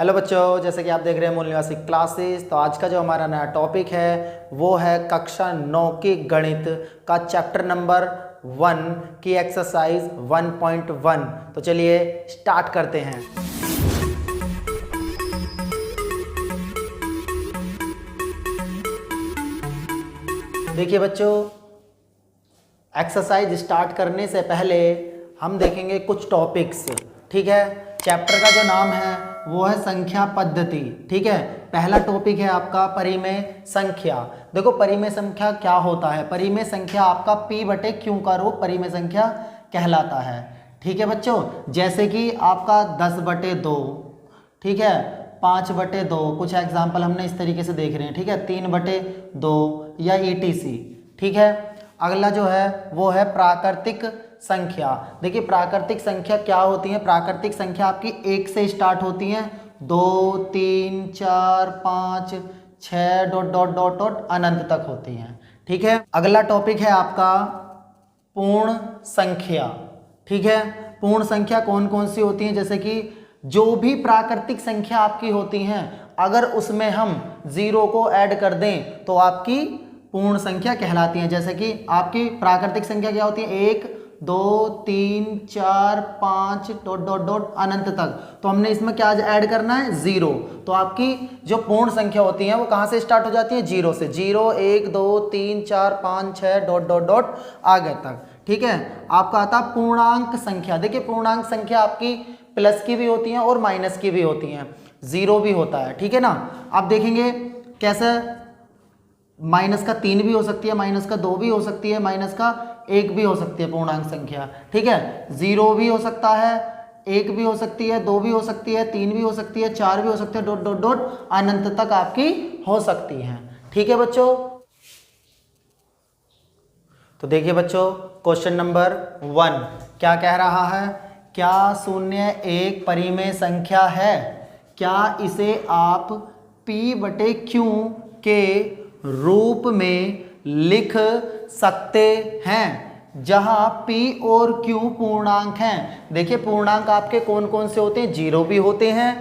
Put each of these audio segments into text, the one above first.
Hello बच्चों, जैसे कि आप देख रहे हैं मूल निवासी क्लासेस। तो आज का जो हमारा नया टॉपिक है वो है कक्षा 9 की गणित का चैप्टर नंबर 1 की एक्सरसाइज 1.1। तो चलिए स्टार्ट करते हैं। देखिए बच्चों, एक्सरसाइज स्टार्ट करने से पहले हम देखेंगे कुछ टॉपिक्स। ठीक है, चैप्टर का जो नाम है वो है संख्या पद्धति। ठीक है, पहला टॉपिक है आपका परिमेय संख्या। देखो परिमेय संख्या क्या होता है। परिमेय संख्या आपका p बटे q का रूप परिमेय संख्या कहलाता है। ठीक है बच्चों, जैसे कि आपका 10 बटे 2, ठीक है, 5 बटे 2, कुछ एग्जाम्पल हमने इस तरीके से देख रहे हैं। ठीक है, 3 बटे 2 या ETC। ठीक है, अगला जो है वो है प्राकृतिक संख्या। देखिए प्राकृतिक संख्या क्या होती है। प्राकृतिक संख्या आपकी 1 से स्टार्ट होती है, 2 3 4 5 6 डॉट डॉट डॉट डॉट अनंत तक होती हैं। ठीक है, अगला टॉपिक है आपका पूर्ण संख्या। ठीक है, पूर्ण संख्या कौन कौन सी होती हैं, जैसे कि जो भी प्राकृतिक संख्या आपकी होती हैं अगर उसमें हम 0 को ऐड कर दें तो आपकी पूर्ण संख्या कहलाती है। जैसे कि आपकी प्राकृतिक संख्या क्या होती है, 1 2 3 4 5 डॉट डॉट डॉट अनंत तक। तो हमने इसमें क्या ऐड करना है, 0। तो आपकी जो पूर्ण संख्या होती है वो कहाँ से स्टार्ट हो जाती है, 0 से। 0 1 2 3 4 5 6 डॉट डॉट डॉट आगे तक। ठीक है, आपका आता है पूर्णांक संख्या। देखिए पूर्णांक संख्या आपकी प्लस की भी होती है और माइनस की भी होती हैं, 0 भी होता है। ठीक है ना, आप देखेंगे कैसे माइनस का 3 भी हो सकती है, माइनस का 2 भी हो सकती है, माइनस का 1 भी हो सकती है पूर्णांक संख्या। ठीक है, 0 भी हो सकता है, 1 भी हो सकती है, 2 भी हो सकती है, 3 भी हो सकती है, 4 भी हो सकती है, डॉट डॉट डॉट अनंत तक आपकी हो सकती हैं। ठीक है बच्चों, तो देखिए बच्चों क्वेश्चन नंबर 1 क्या कह रहा है, क्या 0 एक परिमेय संख्या है, क्या इसे आप p बटे q के रूप में लिख सकते हैं जहां p और q पूर्णांक हैं। देखिए पूर्णांक आपके कौन कौन से होते हैं, 0 भी होते हैं,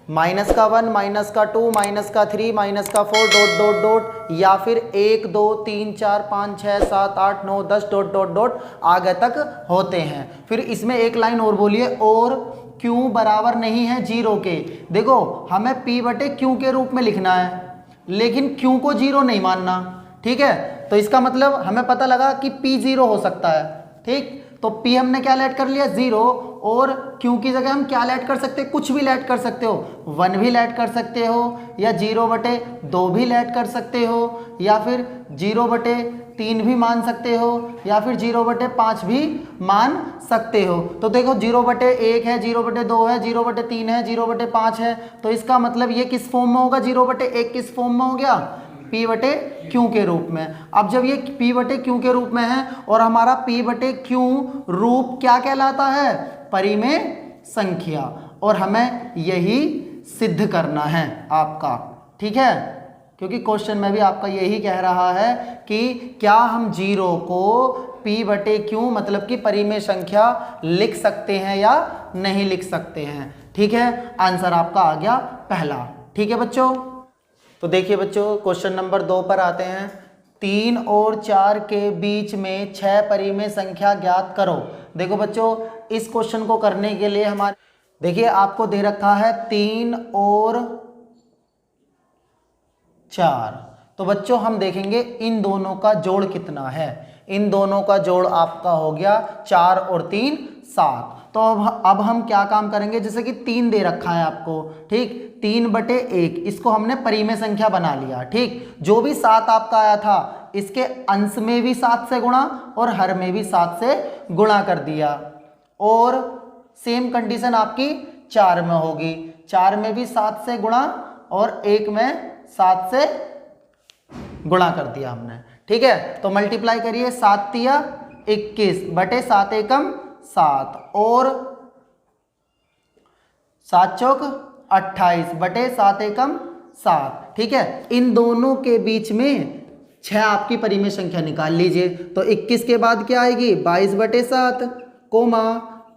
-1 -2 -3 -4 डॉट डॉट डॉट, या फिर 1 2 3 4 5 6 7 8 9 10 डॉट डॉट डॉट आगे तक होते हैं। फिर इसमें एक लाइन और बोलिए, और q बराबर नहीं है 0 के। देखो हमें p बटे q के रूप में लिखना है लेकिन q को 0 नहीं मानना। ठीक है, तो इसका मतलब हमें पता लगा कि p 0 हो सकता है। ठीक, तो p हमने क्या लेट कर लिया, 0, और q की जगह हम क्या लेट कर सकते हैं, कुछ भी लेट कर सकते हो, 1 भी लेट कर सकते हो, या 0 बटे 2 भी लेट कर सकते हो, या फिर 0 बटे 3 भी मान सकते हो, या फिर 0 बटे 5 भी मान सकते हो। तो देखो 0 बटे 1 है, 0 बटे 2 है, 0 बटे 3 है, 0 बटे 5 है, तो इसका मतलब ये किस फॉर्म में होगा, 0 बटे 1 किस फॉर्म में हो गया, p बटे q के रूप में। अब जब ये p बटे q के रूप में है और हमारा p बटे q रूप क्या कहलाता है, परिमेय संख्या, और हमें यही सिद्ध करना है आपका। ठीक है, क्योंकि क्वेश्चन में भी आपका यही कह रहा है कि क्या हम 0 को p बटे q मतलब कि परिमेय संख्या लिख सकते हैं या नहीं लिख सकते हैं। ठीक है, आंसर आपका आ गया पहला। ठीक है बच्चों, तो देखिए बच्चों क्वेश्चन नंबर 2 पर आते हैं। 3 और 4 के बीच में 6 परिमेय संख्या ज्ञात करो। देखो बच्चों इस क्वेश्चन को करने के लिए हमारे देखिए आपको दे रखा है 3 और 4। तो बच्चों हम देखेंगे इन दोनों का जोड़ कितना है। इन दोनों का जोड़ आपका हो गया 4 और 3 7। तो अब हम क्या काम करेंगे, जैसे कि 3 दे रखा है आपको, ठीक, 3 बटे 1 इसको हमने परिमेय संख्या बना लिया। ठीक, जो भी 7 आपका आया था इसके अंश में भी 7 से गुणा और हर में भी 7 से गुणा कर दिया, और सेम कंडीशन आपकी 4 में होगी, 4 में भी 7 से गुणा और 1 में 7 से गुणा कर दिया हमने। ठीक है, तो मल्टीप्लाई करिए, 7 तिया 21 बटे 7 एकम 7 और 7 चौक 28 बटे 7 एकम 7। ठीक है, इन दोनों के बीच में 6 आपकी परिमेय संख्या निकाल लीजिए। तो 21 के बाद क्या आएगी, 22 बटे 7 कोमा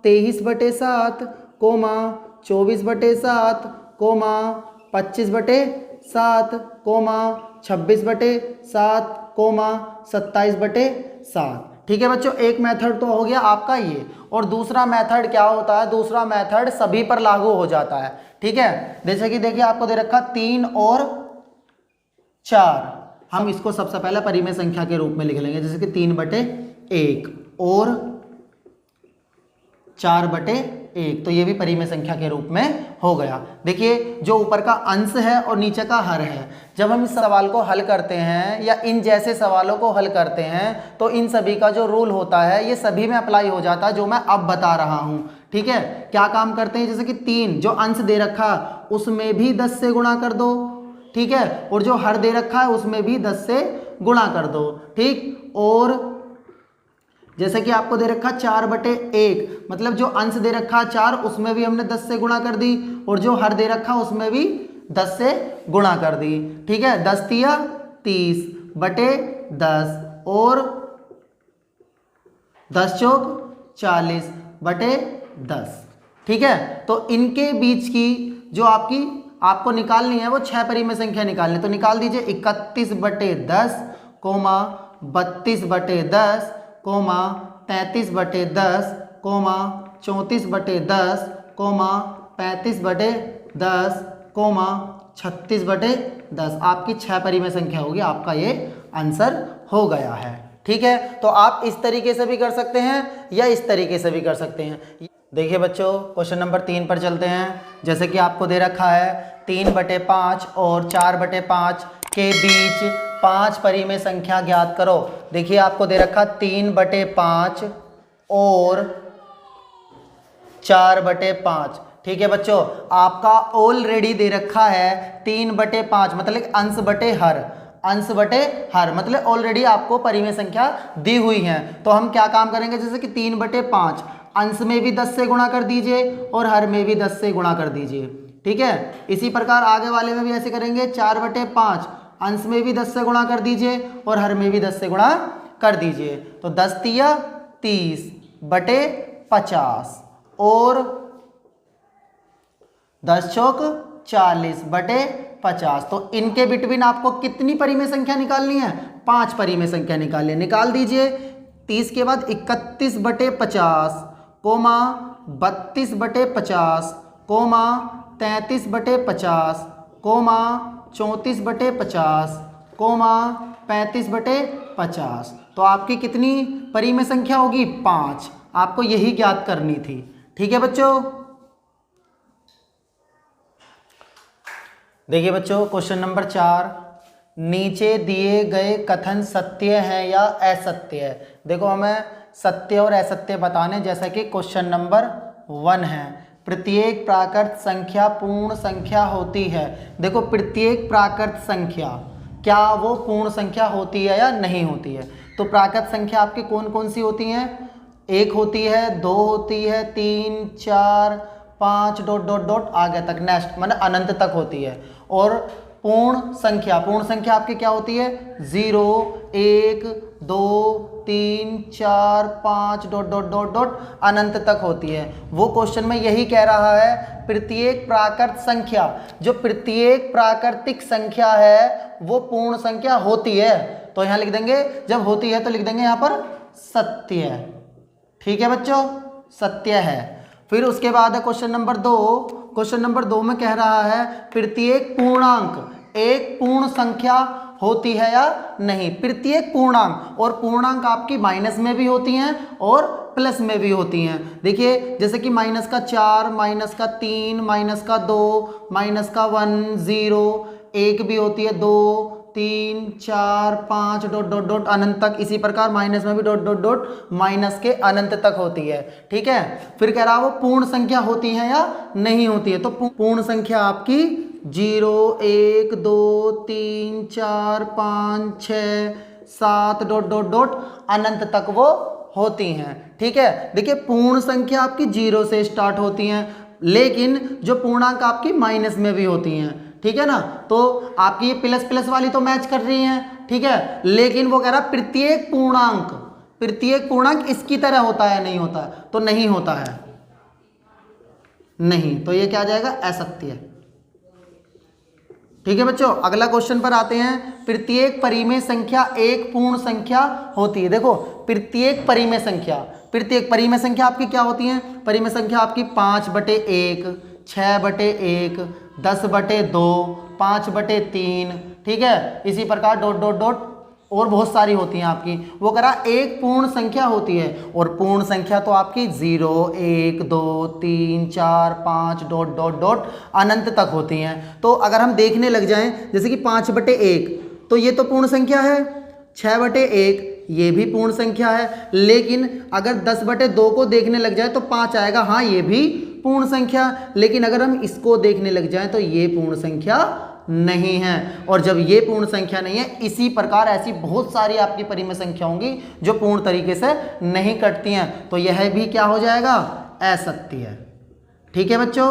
23 बटे 7 कोमा 24 बटे 7 कोमा 25/7 कोमा 26/7 कोमा 27/7। ठीक है बच्चों, एक मेथड तो हो गया आपका ये, और दूसरा मेथड क्या होता है, दूसरा मेथड सभी पर लागू हो जाता है। ठीक है, जैसे कि देखिए आपको दे रखा 3 और 4, हम इसको सबसे पहले परिमेय संख्या के रूप में लिख लेंगे, जैसे कि 3/1 और 4/1, तो ये भी परिमेय संख्या के रूप में हो गया। देखिए जो ऊपर का अंश है और नीचे का हर है, जब हम इस सवाल को हल करते हैं या इन जैसे सवालों को हल करते हैं तो इन सभी का जो रूल होता है ये सभी में अप्लाई हो जाता है, जो मैं अब बता रहा हूं। ठीक है, क्या काम करते हैं, जैसे कि 3 जो अंश दे रखा उसमें भी 10 से गुणा कर दो। ठीक है, और जो हर दे रखा है उसमें भी 10 से गुणा कर दो। ठीक, और जैसे कि आपको दे रखा 4/1, मतलब जो अंश दे रखा 4 उसमें भी हमने 10 से गुणा कर दी, और जो हर दे रखा उसमें भी 10 से गुणा कर दी। ठीक है, 10 तिया 30/10 और 10 चौक 40/10। ठीक है, तो इनके बीच की जो आपको निकालनी है वो 6 परिमेय संख्या निकालनी, तो निकाल दीजिए 31/10 comma 32/10 comma 33/10 comma 34/10 comma 35/10 comma 36/10। आपकी 6 परिमेय संख्या होगी, आपका ये आंसर हो गया है। ठीक है, तो आप इस तरीके से भी कर सकते हैं या इस तरीके से भी कर सकते हैं। देखिए बच्चों, क्वेश्चन नंबर 3 पर चलते हैं। जैसे कि आपको दे रखा है 3/5 और 4/5 के बीच 5 परिमेय संख्या ज्ञात करो। देखिए आपको दे रखा 3/5 और 4/5। ठीक है बच्चों, आपका ऑलरेडी दे रखा है 3/5, मतलब अंश बटे हर, मतलब ऑलरेडी आपको परिमेय संख्या दी हुई है। तो हम क्या काम करेंगे, जैसे कि 3/5 अंश में भी 10 से गुणा कर दीजिए और हर में भी 10 से गुणा कर दीजिए। ठीक है, इसी प्रकार आगे वाले में भी ऐसे करेंगे, 4/5 अंश में भी 10 से गुणा कर दीजिए और हर में भी 10 से गुणा कर दीजिए। तो 10 तिया 30/50 और 10 चौक 40/50। तो इनके बिटवीन आपको कितनी परिमेय संख्या निकालनी है, 5 परिमेय संख्या निकालनी है। निकाल दीजिए, 30 के बाद 31/50 कोमा 32/50 कोमा 33/50 कोमा 34/50 कोमा 35/50। तो आपकी कितनी परिमेय संख्या होगी, 5। आपको यही ज्ञात करनी थी। ठीक है बच्चों, देखिए बच्चों क्वेश्चन नंबर 4, नीचे दिए गए कथन सत्य है या असत्य है। देखो हमें सत्य और असत्य बताने, जैसा कि क्वेश्चन नंबर 1 है, प्रत्येक प्राकृत संख्या पूर्ण संख्या होती है। देखो प्रत्येक प्राकृत संख्या क्या वो पूर्ण संख्या होती है या नहीं होती है। तो प्राकृत संख्या आपकी कौन कौन सी होती हैं, 1 होती है, 2 होती है, 3 4 5 डॉट डॉट डॉट आगे तक, नेक्स्ट मतलब अनंत तक होती है। और पूर्ण संख्या आपकी क्या होती है, 0 1 2 3 4 5 डॉट डॉट डॉट डॉट अनंत तक होती है। वो क्वेश्चन में यही कह रहा है, प्रत्येक प्राकृत संख्या, जो प्रत्येक प्राकृतिक संख्या है वो पूर्ण संख्या होती है। तो यहां लिख देंगे, जब होती है तो लिख देंगे यहां पर सत्य। ठीक है बच्चों, सत्य है। फिर उसके बाद है क्वेश्चन नंबर 2। क्वेश्चन नंबर 2 में कह रहा है प्रत्येक पूर्णांक एक पूर्ण संख्या होती है या नहीं। प्रत्येक पूर्णांक, और पूर्णांक आपकी माइनस में भी होती हैं और प्लस में भी होती हैं। देखिए जैसे कि -4 -3 -2 -1 0 1 भी होती है, 2 3 4 5 डॉट डॉट डॉट अनंत तक। इसी प्रकार माइनस में भी डॉट डॉट डॉट माइनस के अनंत तक होती है। ठीक है, फिर कह रहा है वो पूर्ण संख्या होती है या नहीं होती है। तो पूर्ण संख्या आपकी 0 1 2 3 4 5 6 7 डॉट डॉट डॉट अनंत तक वो होती हैं। ठीक है, देखिए पूर्ण संख्या आपकी 0 से स्टार्ट होती हैं, लेकिन जो पूर्णांक आपकी माइनस में भी होती हैं। ठीक है ना, तो आपकी ये प्लस प्लस वाली तो मैच कर रही हैं। ठीक है, लेकिन वो कह रहा प्रत्येक पूर्णांक इसकी तरह होता है, नहीं होता है, तो नहीं होता है, नहीं। तो ये क्या आ जाएगा, असत्य। ठीक है बच्चों, अगला क्वेश्चन पर आते हैं। प्रत्येक परिमेय संख्या एक पूर्ण संख्या होती है। देखो प्रत्येक परिमेय संख्या आपकी क्या होती है? परिमेय संख्या आपकी 5/1, 6/1, 10/2, 5/3, ठीक है, इसी प्रकार डॉट डॉट डॉट और बहुत सारी होती हैं आपकी। वो करा एक पूर्ण संख्या होती है, और पूर्ण संख्या तो आपकी 0, 1, 2, 3, 4, 5 डॉट डॉट डॉट अनंत तक होती हैं। तो अगर हम देखने लग जाएं, जैसे कि 5/1 तो ये तो पूर्ण संख्या है, 6/1 ये भी पूर्ण संख्या है, लेकिन अगर 10/2 को देखने लग जाए तो 5 आएगा, हाँ ये भी पूर्ण संख्या। लेकिन अगर हम इसको देखने लग जाएं तो ये पूर्ण संख्या नहीं है। और जब ये पूर्ण संख्या नहीं है, इसी प्रकार ऐसी बहुत सारी आपकी परिमेय संख्या होंगी जो पूर्ण तरीके से नहीं कटती हैं, तो यह भी क्या हो जाएगा? असत्य है। ठीक है बच्चों।